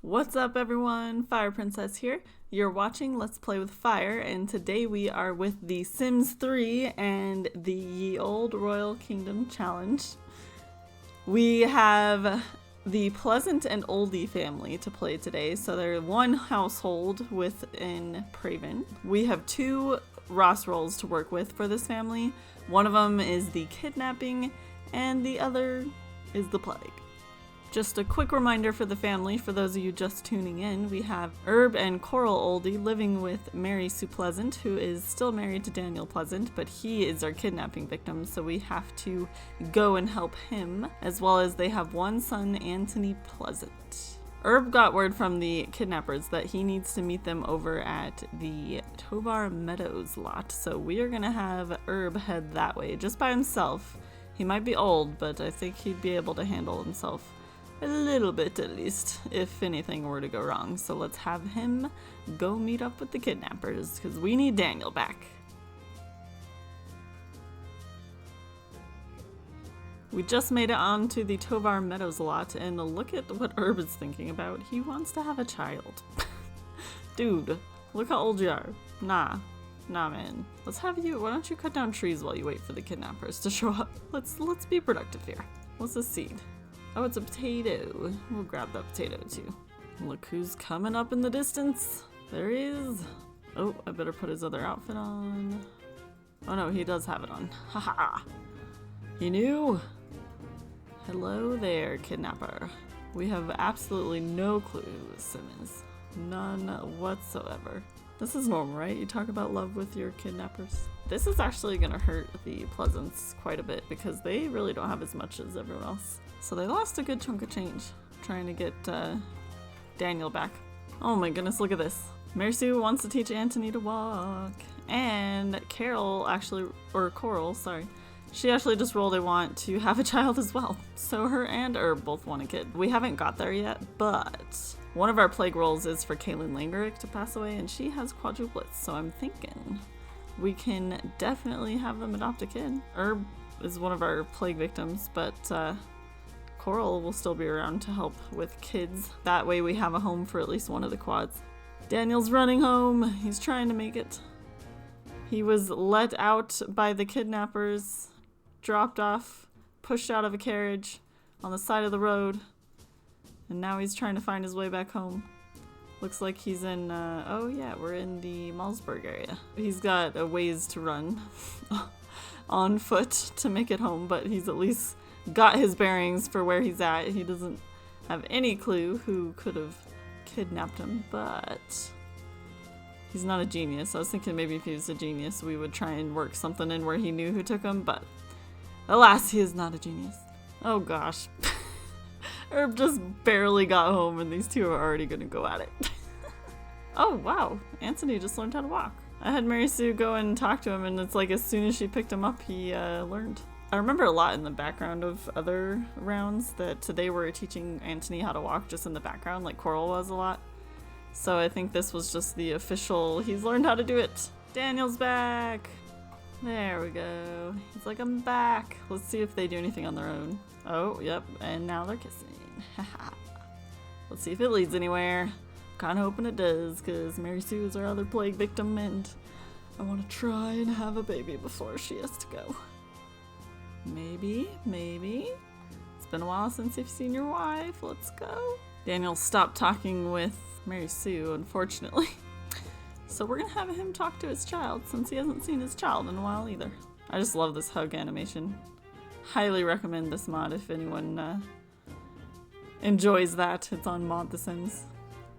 What's up everyone, Fire Princess here. You're watching Let's Play with Fire, and today we are with the Sims 3 and the Ye Olde Royal Kingdom Challenge. We have the Pleasant and Oldie family to play today, so they're one household within Praven. We have two Ross roles to work with for this family. One of them is the kidnapping, and the other is the plague. Just a quick reminder for the family, for those of you just tuning in, we have Herb and Coral Oldie living with Mary Sue Pleasant, who is still married to Daniel Pleasant, but he is our kidnapping victim, so we have to go and help him, as well as they have one son, Anthony Pleasant. Herb got word from the kidnappers that he needs to meet them over at the Tovar Meadows lot, so we are going to have Herb head that way, just by himself. He might be old, but I think he'd be able to handle himself. A little bit at least, if anything were to go wrong. So let's have him go meet up with the kidnappers, because we need Daniel back. We just made it onto the Tovar Meadows lot, and look at what Herb is thinking about. He wants to have a child. Dude, look how old you are. Nah, man. Let's have you, why don't you cut down trees while you wait for the kidnappers to show up? Let's be productive here. What's this seed? Oh, it's a potato. We'll grab that potato too. Look who's coming up in the distance. There he is. Oh, I better put his other outfit on. Oh no, he does have it on. Haha. He knew. Hello there, kidnapper. We have absolutely no clue who this Sim is. None whatsoever. This is normal, right? You talk about love with your kidnappers. This is actually gonna hurt the Pleasants quite a bit because they really don't have as much as everyone else. So they lost a good chunk of change trying to get Daniel back. Oh my goodness, look at this. Mary Sue wants to teach Anthony to walk. And Coral, sorry. She actually just rolled they want to have a child as well. So her and Herb both want a kid. We haven't got there yet, but one of our plague rolls is for Kaylin Langerick to pass away, and she has quadruplets. So I'm thinking we can definitely have them adopt a kid. Herb is one of our plague victims, but Coral will still be around to help with kids. That way we have a home for at least one of the quads. Daniel's running home. He's trying to make it. He was let out by the kidnappers, dropped off, pushed out of a carriage on the side of the road, and now he's trying to find his way back home. Looks like he's in, oh yeah, we're in the Malmsburg area. He's got a ways to run on foot to make it home, but he's at least got his bearings for where he's at. He doesn't have any clue who could have kidnapped him, but he's not a genius. I was thinking maybe if he was a genius we would try and work something in where he knew who took him, but alas, he is not a genius. Oh gosh. Herb just barely got home and these two are already gonna go at it. Oh wow, Anthony just learned how to walk. I had Mary Sue go and talk to him, and it's like as soon as she picked him up he learned. I remember a lot in the background of other rounds that they were teaching Anthony how to walk just in the background, like Coral was a lot. So I think this was just the official, he's learned how to do it. Daniel's back. There we go. He's like, I'm back. Let's see if they do anything on their own. Oh, yep, and now they're kissing. Haha. Let's see if it leads anywhere. Kinda hoping it does, because Mary Sue is our other plague victim, and I want to try and have a baby before she has to go. Maybe. It's been a while since you've seen your wife. Let's go. Daniel stopped talking with Mary Sue, unfortunately. So we're gonna have him talk to his child, since he hasn't seen his child in a while either. I just love this hug animation. Highly recommend this mod if anyone enjoys that. It's on Mod The Sims.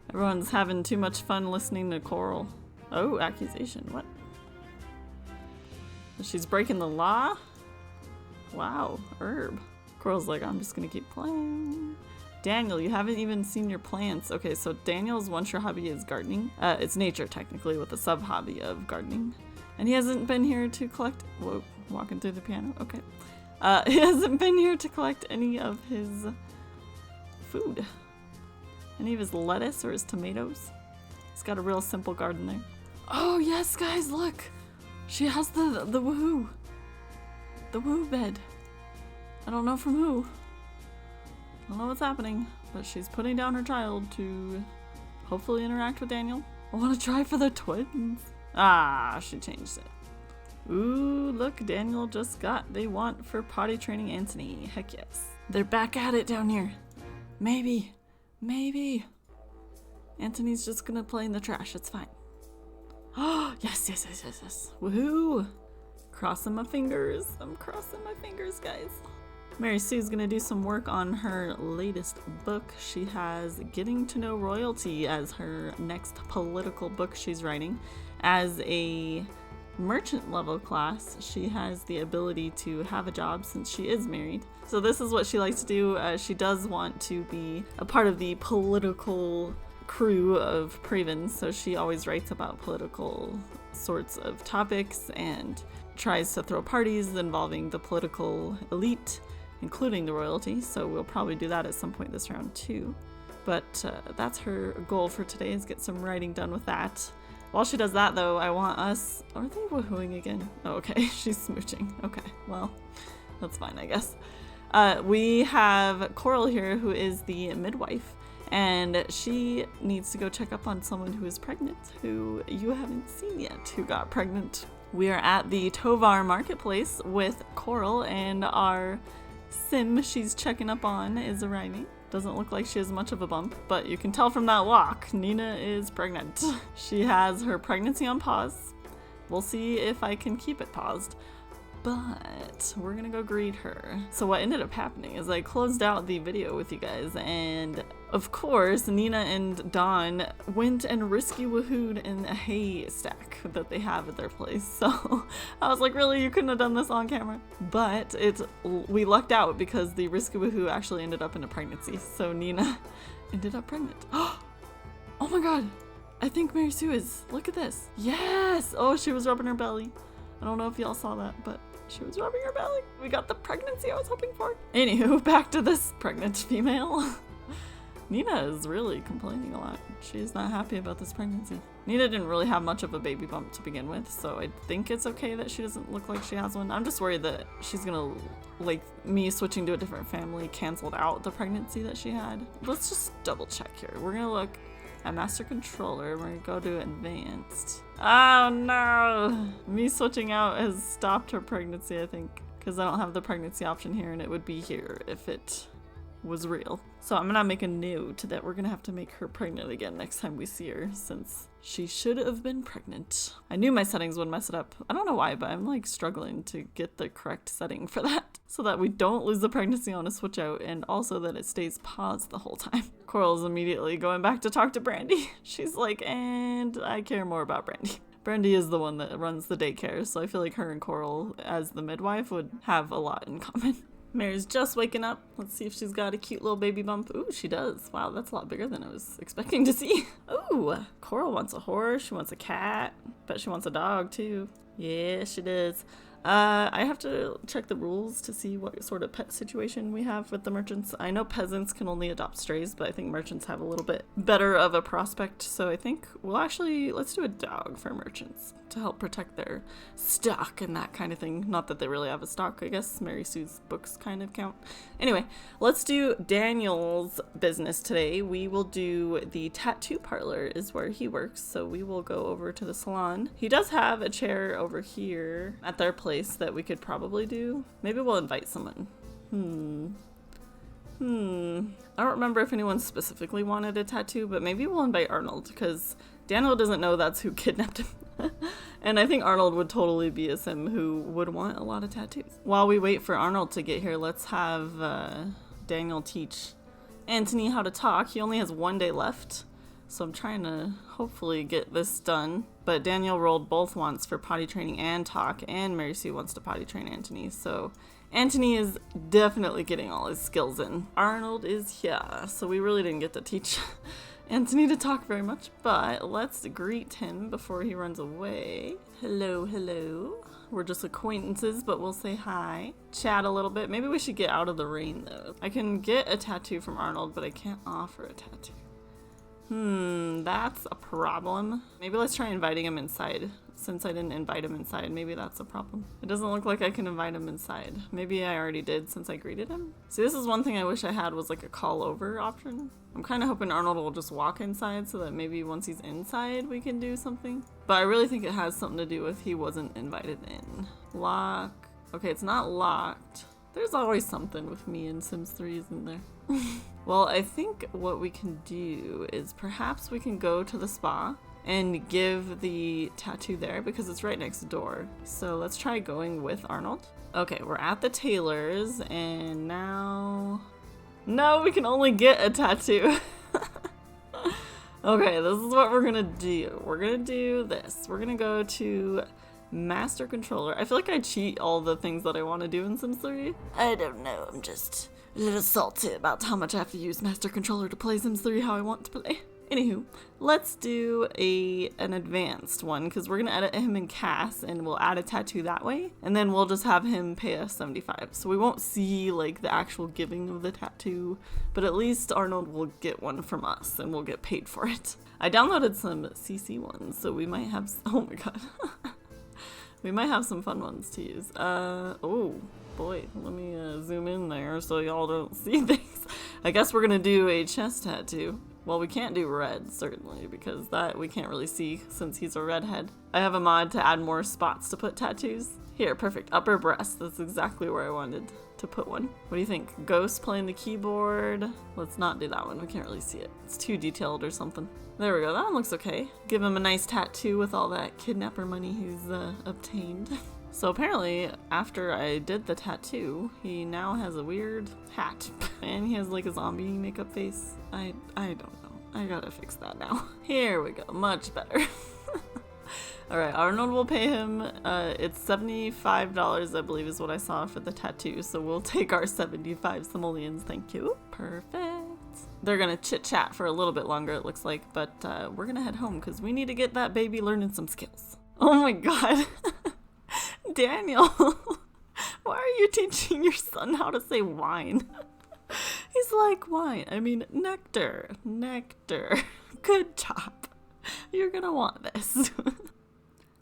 Everyone's having too much fun listening to Coral. Oh, accusation. What? She's breaking the law? Wow, Herb. Coral's like, I'm just gonna keep playing. Daniel, you haven't even seen your plants. Okay, so Daniel's once your hobby is gardening. It's nature, technically, with a sub-hobby of gardening. And he hasn't been here to collect... Whoa, walking through the piano. Okay. He hasn't been here to collect any of his food. Any of his lettuce or his tomatoes. He's got a real simple garden there. Oh, yes, guys, look! She has the woohoo. The woo bed. I don't know from who. I don't know what's happening. But she's putting down her child to hopefully interact with Daniel. I want to try for the twins. Ah, she changed it. Ooh, look, Daniel just got they want for potty training Anthony. Heck yes. They're back at it down here. Maybe. Anthony's just gonna play in the trash. It's fine. Oh, yes. Woohoo! Crossing my fingers. I'm crossing my fingers, guys. Mary Sue's gonna do some work on her latest book. She has Getting to Know Royalty as her next political book she's writing. As a merchant level class, she has the ability to have a job since she is married. So this is what she likes to do. She does want to be a part of the political crew of Pravens, so she always writes about political sorts of topics and tries to throw parties involving the political elite, including the royalty, so we'll probably do that at some point this round too. But that's her goal for today, is get some writing done with that. While she does that though, I want us... Are they woohooing again? Oh, okay, she's smooching. Okay, well, that's fine, I guess. We have Coral here, who is the midwife, and she needs to go check up on someone who is pregnant, who you haven't seen yet, who got pregnant. We are at the Tovar marketplace with Coral, and our sim she's checking up on is arriving. Doesn't look like she has much of a bump, but you can tell from that walk, Nina is pregnant. She has her pregnancy on pause. We'll see if I can keep it paused, but we're gonna go greet her. So what ended up happening is I closed out the video with you guys, and of course Nina and Dawn went and risky woohooed in a hay stack that they have at their place. So I was like, really, you couldn't have done this on camera? But we lucked out because the risky woohoo actually ended up in a pregnancy. So Nina ended up pregnant. Oh my god, I think Mary Sue is. Look at this. Yes! Oh, she was rubbing her belly. I don't know if y'all saw that, but she was rubbing her belly. We got the pregnancy I was hoping for. Anywho, back to this pregnant female. Nina is really complaining a lot. She's not happy about this pregnancy. Nina didn't really have much of a baby bump to begin with, so I think it's okay that she doesn't look like she has one. I'm just worried that she's gonna, like, me switching to a different family canceled out the pregnancy that she had. Let's just double check here. We're gonna look at Master Controller. We're gonna go to Advanced. Oh no! Me switching out has stopped her pregnancy, I think, because I don't have the pregnancy option here, and it would be here if it was real. So I'm gonna make a note that we're gonna have to make her pregnant again next time we see her, since she should have been pregnant. I knew my settings would mess it up. I don't know why, but I'm like struggling to get the correct setting for that, so that we don't lose the pregnancy on a switch out, and also that it stays paused the whole time. Coral's immediately going back to talk to Brandy. She's like, and I care more about Brandy. Brandy is the one that runs the daycare, so I feel like her and Coral as the midwife would have a lot in common. Mary's just waking up. Let's see if she's got a cute little baby bump. Ooh, she does. Wow, that's a lot bigger than I was expecting to see. Ooh, Coral wants a horse. She wants a cat. Bet she wants a dog too. Yeah, she does. I have to check the rules to see what sort of pet situation we have with the merchants. I know peasants can only adopt strays, but I think merchants have a little bit better of a prospect. So I think we'll actually, let's do a dog for merchants to help protect their stock and that kind of thing. Not that they really have a stock, I guess. Mary Sue's books kind of count. Anyway, let's do Daniel's business today. We will do the tattoo parlor is where he works. So we will go over to the salon. He does have a chair over here at their place that we could probably do. Maybe we'll invite someone. I don't remember if anyone specifically wanted a tattoo, but maybe we'll invite Arnold, because Daniel doesn't know that's who kidnapped him. And I think Arnold would totally be a sim who would want a lot of tattoos. While we wait for Arnold to get here, let's have Daniel teach Anthony how to talk. He only has 1 day left, so I'm trying to hopefully get this done. But Daniel rolled both once for potty training and talk, and Mary Sue wants to potty train Anthony, so Anthony is definitely getting all his skills in. Arnold is here, so we really didn't get to teach Anthony to talk very much, but let's greet him before he runs away. Hello, hello. We're just acquaintances, but we'll say hi. Chat a little bit. Maybe we should get out of the rain, though. I can get a tattoo from Arnold, but I can't offer a tattoo. That's a problem. Maybe let's try inviting him inside since I didn't invite him inside. Maybe that's a problem. It doesn't look like I can invite him inside. Maybe I already did since I greeted him. See, this is one thing I wish I had was like a call over option. I'm kind of hoping Arnold will just walk inside so that maybe once he's inside we can do something. But I really think it has something to do with he wasn't invited in. Lock. Okay, it's not locked. There's always something with me in Sims 3, isn't there? Well, I think what we can do is perhaps we can go to the spa and give the tattoo there because it's right next door. So let's try going with Arnold. Okay, we're at the tailor's and now... No, we can only get a tattoo. Okay, this is what we're gonna do. We're gonna do this. We're gonna go to Master Controller. I feel like I cheat all the things that I want to do in Sims 3. I don't know, I'm just a little salty about how much I have to use Master Controller to play Sims 3 how I want to play. Anywho, let's do an advanced one because we're gonna edit him in Cass and we'll add a tattoo that way, and then we'll just have him pay us 75. So we won't see like the actual giving of the tattoo, but at least Arnold will get one from us and we'll get paid for it. I downloaded some CC ones, so we might have. Oh my god. We might have some fun ones to use. Oh boy, let me zoom in there so y'all don't see things. I guess we're gonna do a chest tattoo. Well, we can't do red, certainly, because that we can't really see since he's a redhead. I have a mod to add more spots to put tattoos. Here, perfect. Upper breast. That's exactly where I wanted to put one. What do you think? Ghost playing the keyboard? Let's not do that one. We can't really see it. It's too detailed or something. There we go. That one looks okay. Give him a nice tattoo with all that kidnapper money he's obtained. So apparently, after I did the tattoo, he now has a weird hat. And he has like a zombie makeup face. I don't know. I gotta fix that now. Here we go. Much better. Alright, Arnold will pay him. It's $75, I believe, is what I saw for the tattoo. So we'll take our 75 simoleons. Thank you. Perfect. They're gonna chit-chat for a little bit longer, it looks like. But we're gonna head home because we need to get that baby learning some skills. Oh my god. Daniel, why are you teaching your son how to say wine? He's like, wine. I mean, nectar. Nectar. Good job. You're gonna want this.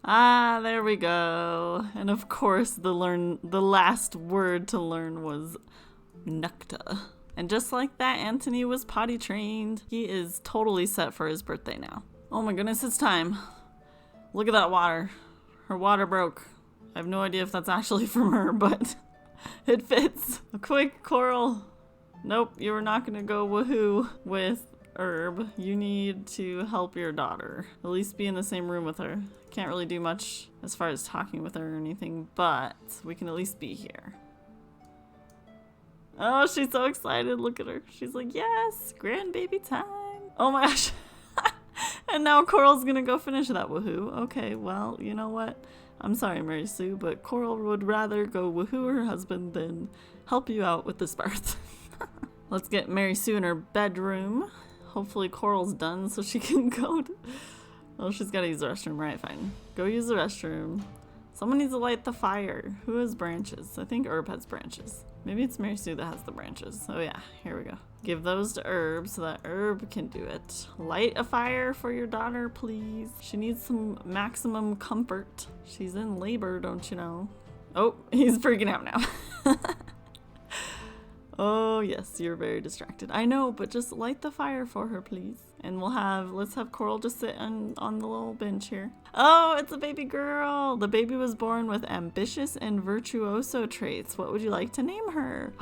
Ah, there we go. And of course, the last word to learn was nectar. And just like that, Anthony was potty trained. He is totally set for his birthday now. Oh my goodness, it's time. Look at that water. Her water broke. I have no idea if that's actually from her, but it fits. A quick Coral. Nope, you're not gonna go woohoo with Herb. You need to help your daughter. At least be in the same room with her. Can't really do much as far as talking with her or anything, but we can at least be here. Oh, she's so excited. Look at her. She's like, yes, grandbaby time. Oh my gosh. And now Coral's gonna go finish that woohoo. Okay, well, you know what? I'm sorry, Mary Sue, but Coral would rather go woohoo her husband than help you out with this birth. Let's get Mary Sue in her bedroom. Hopefully Coral's done so she can go to... Oh, she's gotta use the restroom. Right, fine. Go use the restroom. Someone needs to light the fire. Who has branches? I think Herb has branches. Maybe it's Mary Sue that has the branches. Oh yeah, here we go. Give those to Herb so that Herb can do it. Light a fire for your daughter, please. She needs some maximum comfort. She's in labor, don't you know? Oh, he's freaking out now. Oh yes, you're very distracted. I know, but just light the fire for her, please. And let's have Coral just sit on the little bench here. Oh, it's a baby girl. The baby was born with ambitious and virtuoso traits. What would you like to name her?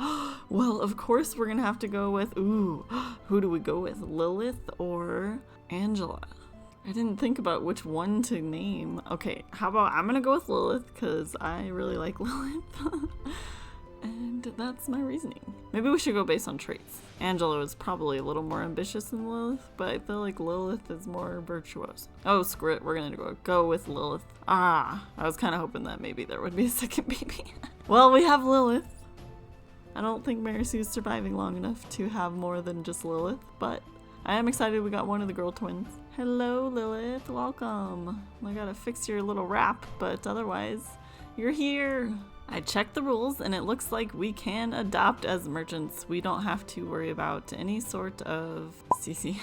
Well, of course we're gonna have to go with, ooh, who do we go with? Lilith or Angela? I didn't think about which one to name. Okay, how about I'm gonna go with Lilith because I really like Lilith. And that's my reasoning. Maybe we should go based on traits. Angela is probably a little more ambitious than Lilith, but I feel like Lilith is more virtuoso. Oh, screw it. We're gonna go with Lilith. Ah, I was kind of hoping that maybe there would be a second baby. Well, we have Lilith. I don't think Mary Sue's surviving long enough to have more than just Lilith, but I am excited we got one of the girl twins. Hello, Lilith. Welcome. I gotta fix your little wrap, but otherwise, you're here. I checked the rules and it looks like we can adopt as merchants. We don't have to worry about any sort of CC.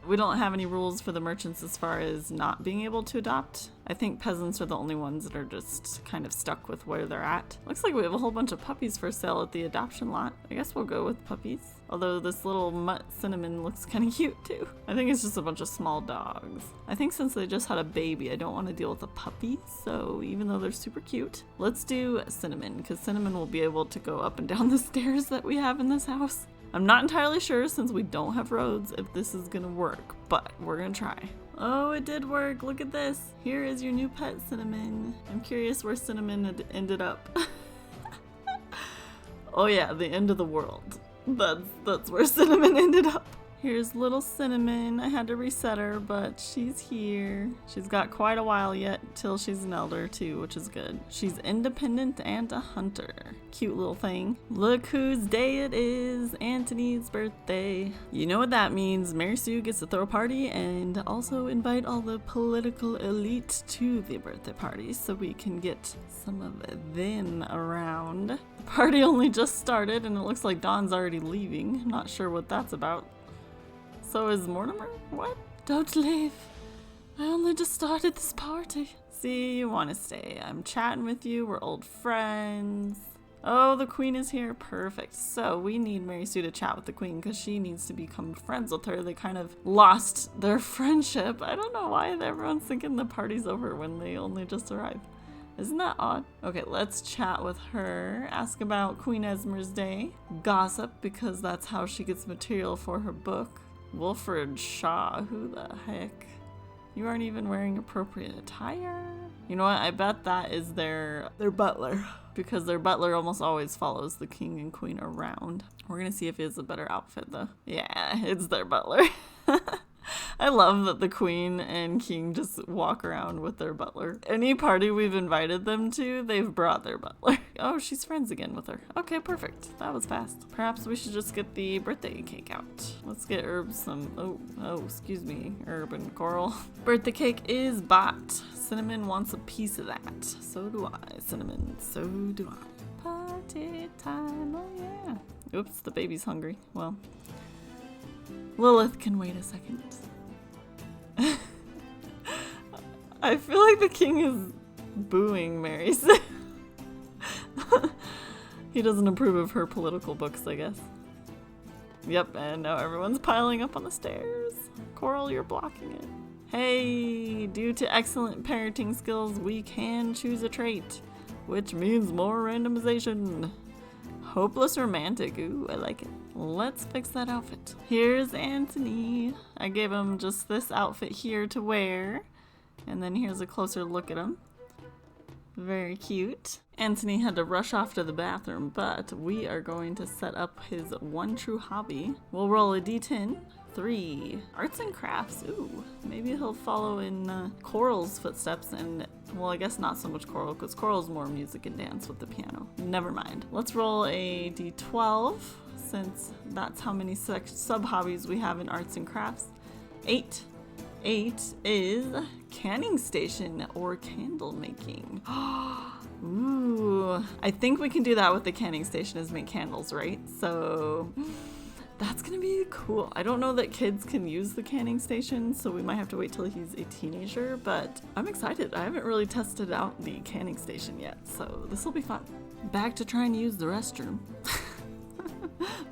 We don't have any rules for the merchants as far as not being able to adopt. I think peasants are the only ones that are just kind of stuck with where they're at. Looks like we have a whole bunch of puppies for sale at the adoption lot. I guess we'll go with puppies. Although this little mutt Cinnamon looks kind of cute too. I think it's just a bunch of small dogs. I think since they just had a baby, I don't want to deal with a puppy. So even though they're super cute, let's do Cinnamon, because Cinnamon will be able to go up and down the stairs that we have in this house. I'm not entirely sure, since we don't have roads, if this is gonna work, but we're gonna try. Oh, it did work. Look at this. Here is your new pet, Cinnamon. I'm curious where Cinnamon had ended up. Oh yeah, the end of the world. That's where Cinnamon ended up. Here's little Cinnamon. I had to reset her, but she's here. She's got quite a while yet till she's an elder too, which is good. She's independent and a hunter. Cute little thing. Look whose day it is. Antony's birthday. You know what that means. Mary Sue gets to throw a party and also invite all the political elite to the birthday party so we can get some of them around. The party only just started and it looks like Dawn's already leaving. Not sure what that's about. So is Mortimer? What? Don't leave. I only just started this party. See, you want to stay. I'm chatting with you. We're old friends. Oh, the queen is here. Perfect. So we need Mary Sue to chat with the queen because she needs to become friends with her. They kind of lost their friendship. I don't know why everyone's thinking the party's over when they only just arrived. Isn't that odd? Okay, let's chat with her. Ask about Queen Esmer's day. Gossip, because that's how she gets material for her book. Wilfred Shaw, who the heck? You aren't even wearing appropriate attire. You know what? I bet that is their butler, because their butler almost always follows the king and queen around. We're gonna see if he has a better outfit though. Yeah, it's their butler. I love that the queen and king just walk around with their butler. Any party we've invited them to, they've brought their butler. Oh, she's friends again with her. Okay, perfect. That was fast. Perhaps we should just get the birthday cake out. Let's get Herb some, oh, excuse me, Herb and Coral. Birthday cake is bought. Cinnamon wants a piece of that. So do I, Cinnamon. So do I. Party time, oh yeah. Oops, the baby's hungry. Well, Lilith can wait a second. I feel like the king is booing Mary Sue. He doesn't approve of her political books, I guess. Yep, and now everyone's piling up on the stairs. Coral, you're blocking it. Hey, due to excellent parenting skills, we can choose a trait, which means more randomization. Hopeless romantic. Ooh, I like it. Let's fix that outfit. Here's Antony. I gave him just this outfit here to wear. And then here's a closer look at him. Very cute. Antony had to rush off to the bathroom, but we are going to set up his one true hobby. We'll roll a d10. 3. Arts and crafts. Ooh, maybe he'll follow in Coral's footsteps and, well, I guess not so much Coral, because Coral's more music and dance with the piano. Never mind. Let's roll a d12, since that's how many sub-hobbies we have in arts and crafts. 8. 8 is canning station or candle making. Ooh, I think we can do that with the canning station, is make candles, right? So that's gonna be cool. I don't know that kids can use the canning station, so we might have to wait till he's a teenager, but I'm excited. I haven't really tested out the canning station yet, so this will be fun. Back to trying to use the restroom.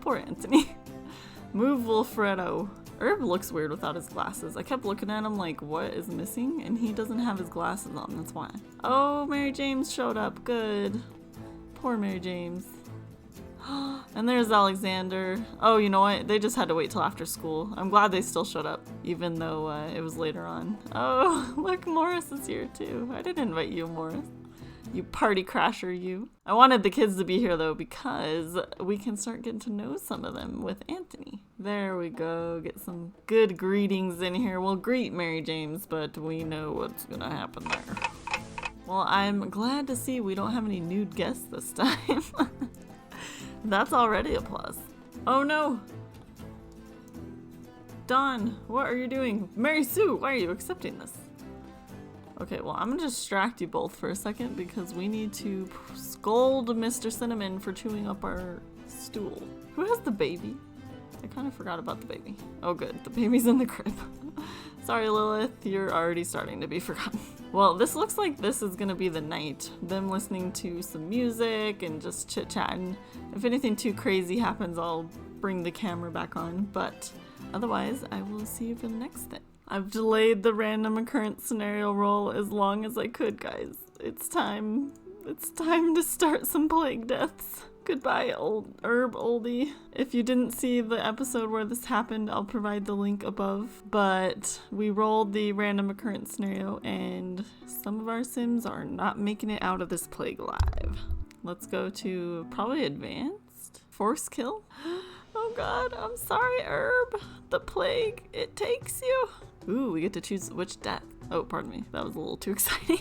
Poor Antony. Move Wilfredo. Herb looks weird without his glasses. I kept looking at him like, what is missing? And he doesn't have his glasses on, that's why. Oh, Mary James showed up. Good. Poor Mary James. And there's Alexander. Oh, you know what? They just had to wait till after school. I'm glad they still showed up, even though it was later on. Oh, look, Morris is here too. I didn't invite you, Morris. You party crasher, you. I wanted the kids to be here though, because we can start getting to know some of them with Antony. There we go. Get some good greetings in here. We'll greet Mary James, but we know what's gonna happen there. Well, I'm glad to see we don't have any nude guests this time. That's already a plus. Oh no! Dawn, what are you doing? Mary Sue, why are you accepting this? Okay, well, I'm gonna distract you both for a second because we need to scold Mr. Cinnamon for chewing up our stool. Who has the baby? I kind of forgot about the baby. Oh good, the baby's in the crib. Sorry, Lilith, you're already starting to be forgotten. Well, this looks like this is gonna be the night. Them listening to some music and just chit-chatting. If anything too crazy happens, I'll bring the camera back on, but otherwise, I will see you for the next thing. I've delayed the random occurrence scenario roll as long as I could, guys. It's time. It's time to start some plague deaths. Goodbye, Oldie. If you didn't see the episode where this happened, I'll provide the link above. But we rolled the random occurrence scenario, and some of our Sims are not making it out of this plague alive. Let's go to probably advanced. Force kill? Oh god, I'm sorry, Herb. The plague, it takes you. Ooh, we get to choose which death. Oh, pardon me. That was a little too exciting.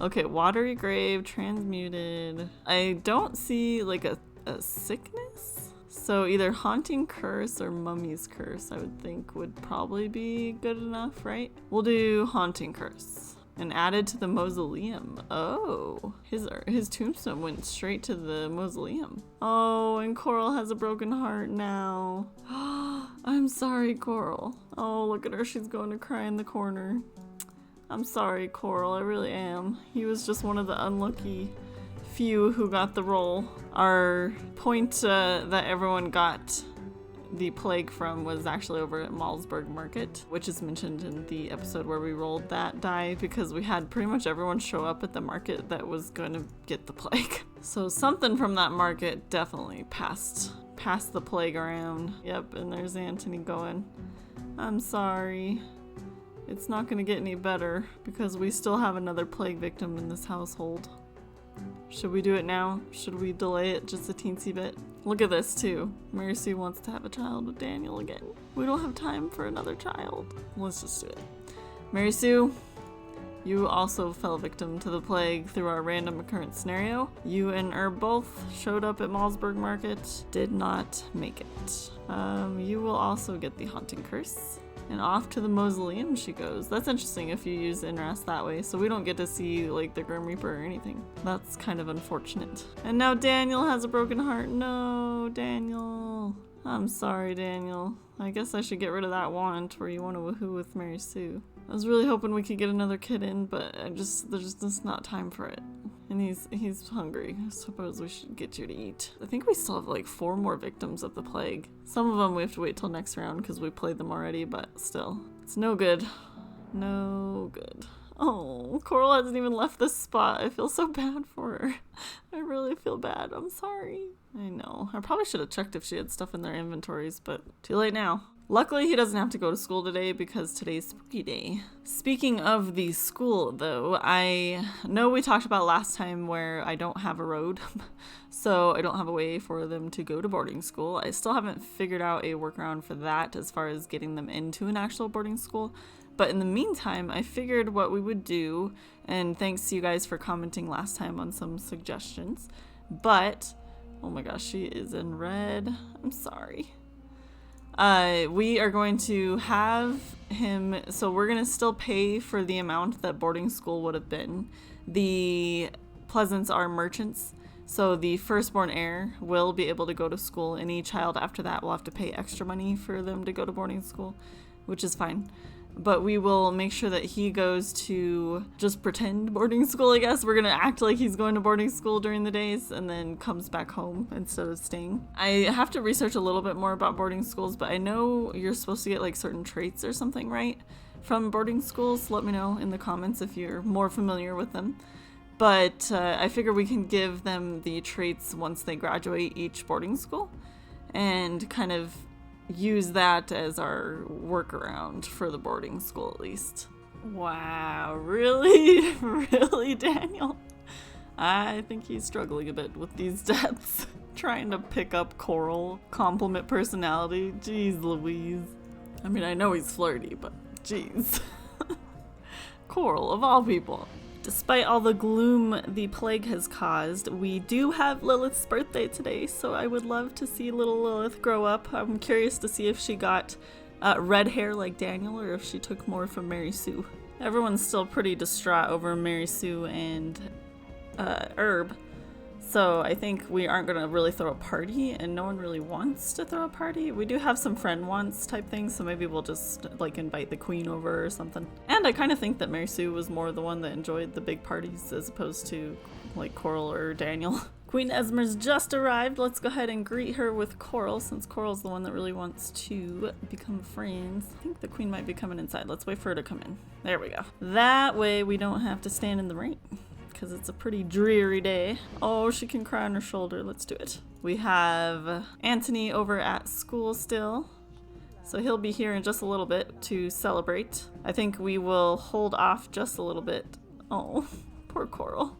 Okay, watery grave, transmuted. I don't see like a sickness. So either haunting curse or mummy's curse, I would think would probably be good enough, right? We'll do haunting curse. And added to the mausoleum. Oh, his tombstone went straight to the mausoleum. Oh, and Coral has a broken heart now. I'm sorry, Coral. Oh, look at her. She's going to cry in the corner. I'm sorry, Coral. I really am. He was just one of the unlucky few who got the role. Our point that everyone got the plague from was actually over at Malmsburg Market, which is mentioned in the episode where we rolled that die because we had pretty much everyone show up at the market that was going to get the plague. So something from that market definitely passed the plague around. Yep, and there's Anthony going, I'm sorry. It's not going to get any better because we still have another plague victim in this household. Should we do it now? Should we delay it just a teensy bit? Look at this too. Mary Sue wants to have a child with Daniel again. We don't have time for another child. Let's just do it. Mary Sue, you also fell victim to the plague through our random occurrence scenario. You and Herb both showed up at Malmsburg Market, did not make it. You will also get the haunting curse. And off to the mausoleum she goes. That's interesting if you use Inrest that way, so we don't get to see like the Grim Reaper or anything. That's kind of unfortunate. And now Daniel has a broken heart. No, Daniel. I'm sorry, Daniel. I guess I should get rid of that want where you want to woohoo with Mary Sue. I was really hoping we could get another kid in, but there's just not time for it. And he's hungry. I suppose we should get you to eat. I think we still have like 4 more victims of the plague. Some of them we have to wait till next round because we played them already, but still. It's no good. No good. Oh, Coral hasn't even left this spot. I feel so bad for her. I really feel bad. I'm sorry. I know. I probably should have checked if she had stuff in their inventories, but too late now. Luckily, he doesn't have to go to school today because today's spooky day. Speaking of the school, though, I know we talked about last time where I don't have a road, so I don't have a way for them to go to boarding school. I still haven't figured out a workaround for that as far as getting them into an actual boarding school. But in the meantime, I figured what we would do, and thanks to you guys for commenting last time on some suggestions, but, oh my gosh, she is in red. I'm sorry. We are going to have him, so we're going to still pay for the amount that boarding school would have been. The Pleasants are merchants, so the firstborn heir will be able to go to school. Any child after that will have to pay extra money for them to go to boarding school, which is fine. But we will make sure that he goes to just pretend boarding school, I guess. We're going to act like he's going to boarding school during the days and then comes back home instead of staying. I have to research a little bit more about boarding schools, but I know you're supposed to get like certain traits or something, right? From boarding schools. Let me know in the comments if you're more familiar with them. But I figure we can give them the traits once they graduate each boarding school and kind of use that as our workaround for the boarding school at least. Wow, really? Really, Daniel? I think he's struggling a bit with these deaths. Trying to pick up Coral, compliment personality. Jeez Louise. I mean, I know he's flirty, but jeez. Coral, of all people. Despite all the gloom the plague has caused, we do have Lilith's birthday today, so I would love to see little Lilith grow up. I'm curious to see if she got red hair like Daniel or if she took more from Mary Sue. Everyone's still pretty distraught over Mary Sue and Herb, So I think we aren't going to really throw a party, and no one really wants to throw a party. We do have some friend wants type things, so maybe we'll just like invite the queen over or something. And I kind of think that Mary Sue was more the one that enjoyed the big parties as opposed to like Coral or Daniel. Queen Esmer's just arrived. Let's go ahead and greet her with Coral, since Coral's the one that really wants to become friends. I think the queen might be coming inside. Let's wait for her to come in. There we go. That way we don't have to stand in the rain, because it's a pretty dreary day. Oh, she can cry on her shoulder. Let's do it. We have Anthony over at school still, so he'll be here in just a little bit to celebrate. I think we will hold off just a little bit. Oh, poor Coral.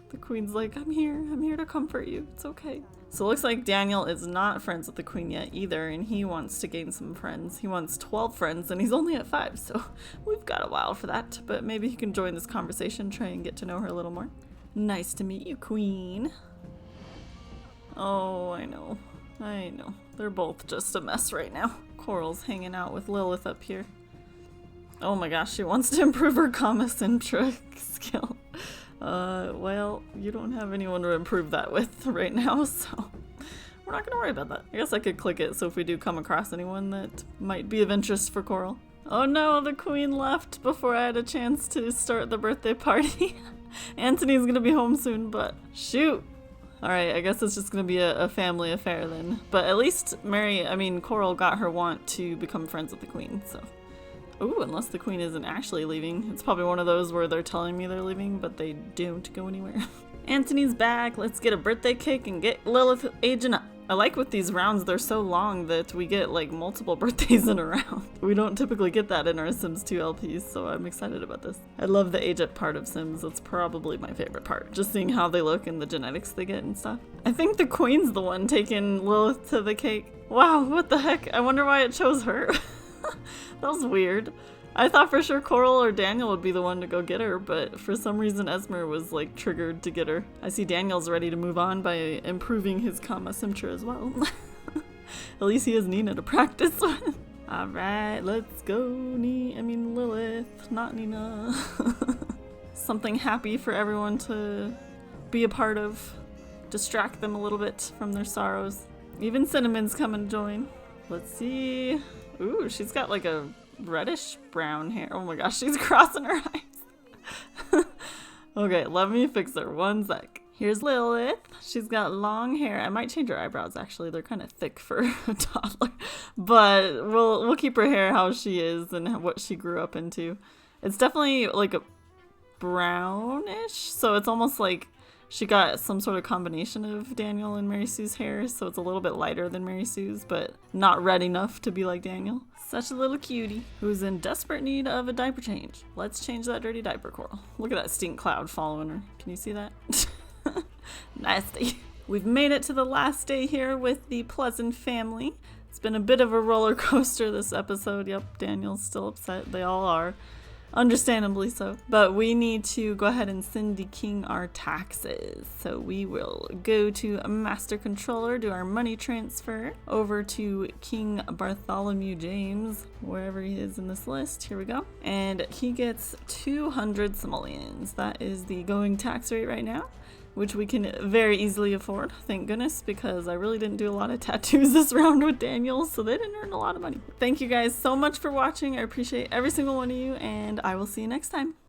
The queen's like, I'm here to comfort you. It's okay. So it looks like Daniel is not friends with the queen yet either, and he wants to gain some friends. He wants 12 friends, and he's only at 5, so we've got a while for that. But maybe he can join this conversation, try and get to know her a little more. Nice to meet you, queen. Oh, I know. They're both just a mess right now. Coral's hanging out with Lilith up here. Oh my gosh, she wants to improve her comma-centric skill. Well, you don't have anyone to improve that with right now, so we're not gonna worry about that. I guess I could click it so if we do come across anyone that might be of interest for Coral. Oh no, the queen left before I had a chance to start the birthday party. Anthony's gonna be home soon, but shoot. Alright, I guess it's just gonna be a family affair then. But at least Coral got her want to become friends with the queen, so. Ooh, unless the queen isn't actually leaving. It's probably one of those where they're telling me they're leaving, but they don't go anywhere. Anthony's back. Let's get a birthday cake and get Lilith aging up. I like with these rounds, they're so long that we get like multiple birthdays in a round. We don't typically get that in our Sims 2 LPs, so I'm excited about this. I love the age up part of Sims. That's probably my favorite part. Just seeing how they look and the genetics they get and stuff. I think the queen's the one taking Lilith to the cake. Wow, what the heck? I wonder why it chose her. That was weird. I thought for sure Coral or Daniel would be the one to go get her, but for some reason Esmer was like triggered to get her. I see Daniel's ready to move on by improving his comma-centra as well. At least he has Nina to practice with. Alright, let's go Lilith, not Nina. Something happy for everyone to be a part of. Distract them a little bit from their sorrows. Even Cinnamon's coming to join. Let's see. Ooh, she's got like a reddish brown hair. Oh my gosh, she's crossing her eyes. Okay, let me fix her. One sec. Here's Lilith. She's got long hair. I might change her eyebrows actually. They're kind of thick for a toddler. But we'll keep her hair how she is and what she grew up into. It's definitely like a brownish, so it's almost like she got some sort of combination of Daniel and Mary Sue's hair, so it's a little bit lighter than Mary Sue's, but not red enough to be like Daniel. Such a little cutie who's in desperate need of a diaper change. Let's change that dirty diaper, Coral. Look at that stink cloud following her. Can you see that? Nasty. We've made it to the last day here with the Pleasant family. It's been a bit of a roller coaster this episode. Yep, Daniel's still upset. They all are. Understandably so. But we need to go ahead and send the king our taxes. So we will go to Master Controller, do our money transfer over to King Bartholomew James, wherever he is in this list. Here we go. And he gets 200 simoleons. That is the going tax rate right now, which we can very easily afford, thank goodness, because I really didn't do a lot of tattoos this round with Daniel, so they didn't earn a lot of money. Thank you guys so much for watching. I appreciate every single one of you, and I will see you next time.